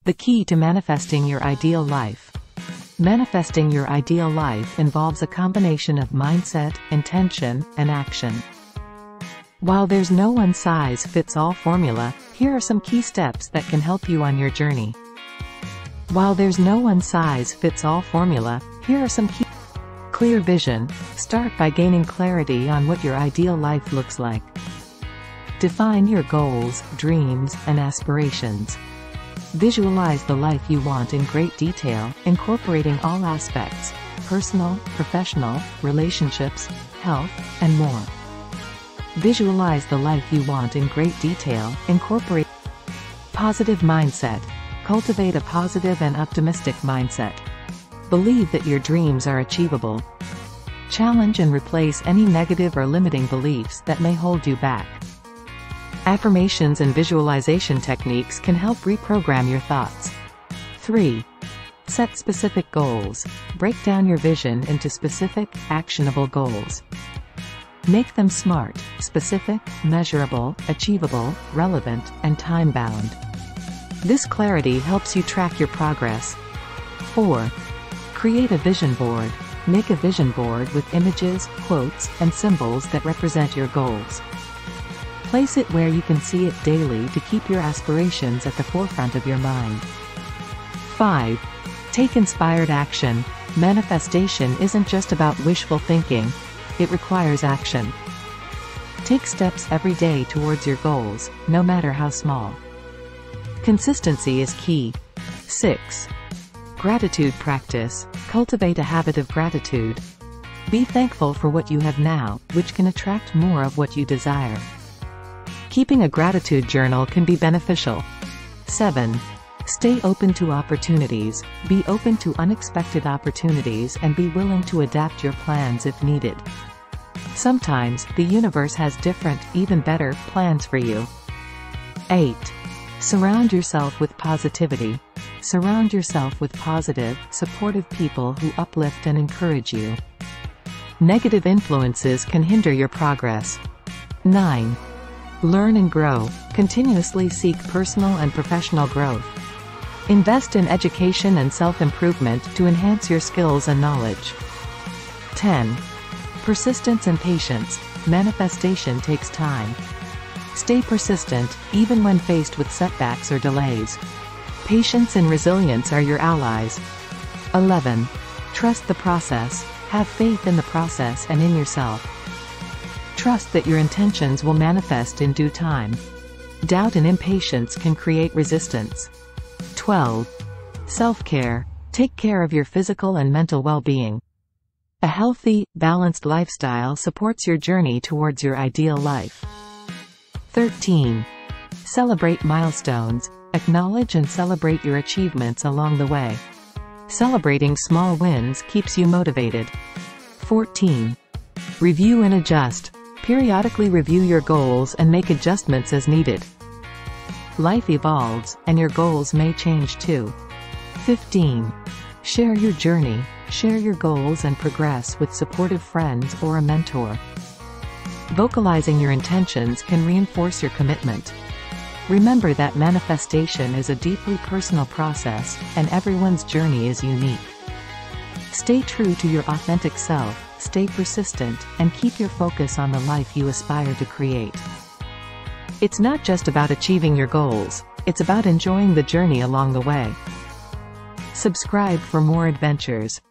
The key to manifesting your ideal life. Manifesting your ideal life involves a combination of mindset, intention, and action. While there's no one-size-fits-all formula, here are some key steps that can help you on your journey. While there's no one-size-fits-all formula, here are some key. Clear vision. Start by gaining clarity on what your ideal life looks like. Define your goals, dreams, and aspirations. Visualize the life you want in great detail, incorporating all aspects: personal, professional, relationships, health, and more. Visualize the life you want in great detail, incorporate positive mindset. Cultivate a positive and optimistic mindset. Believe that your dreams are achievable. Challenge and replace any negative or limiting beliefs that may hold you back. Affirmations and visualization techniques can help reprogram your thoughts. 3. Set specific goals. Break down your vision into specific, actionable goals. Make them SMART: specific, measurable, achievable, relevant, and time-bound. This clarity helps you track your progress. 4. Create a vision board. Make a vision board with images, quotes, and symbols that represent your goals. Place it where you can see it daily to keep your aspirations at the forefront of your mind. 5. Take inspired action. Manifestation isn't just about wishful thinking. It requires action. Take steps every day towards your goals, no matter how small. Consistency is key. 6. Gratitude practice. Cultivate a habit of gratitude. Be thankful for what you have now, which can attract more of what you desire. Keeping a gratitude journal can be beneficial. 7. Stay open to opportunities. Be open to unexpected opportunities and be willing to adapt your plans if needed. Sometimes, the universe has different, even better, plans for you. 8. Surround yourself with positivity. Surround yourself with positive, supportive people who uplift and encourage you. Negative influences can hinder your progress. 9. Learn and grow. Continuously seek personal and professional growth. Invest in education and self-improvement to enhance your skills and knowledge. 10. Persistence and patience. Manifestation takes time. Stay persistent, even when faced with setbacks or delays. Patience and resilience are your allies. 11. Trust the process. Have faith in the process and in yourself. Trust that your intentions will manifest in due time. Doubt and impatience can create resistance. 12. Self-care. Take care of your physical and mental well-being. A healthy, balanced lifestyle supports your journey towards your ideal life. 13. Celebrate milestones. Acknowledge and celebrate your achievements along the way. Celebrating small wins keeps you motivated. 14. Review and adjust. Periodically review your goals and make adjustments as needed. Life evolves, and your goals may change too. 15. Share your journey. Share your goals and progress with supportive friends or a mentor. Vocalizing your intentions can reinforce your commitment. Remember that manifestation is a deeply personal process, and everyone's journey is unique. Stay true to your authentic self, stay persistent, and keep your focus on the life you aspire to create. It's not just about achieving your goals, it's about enjoying the journey along the way. Subscribe for more adventures.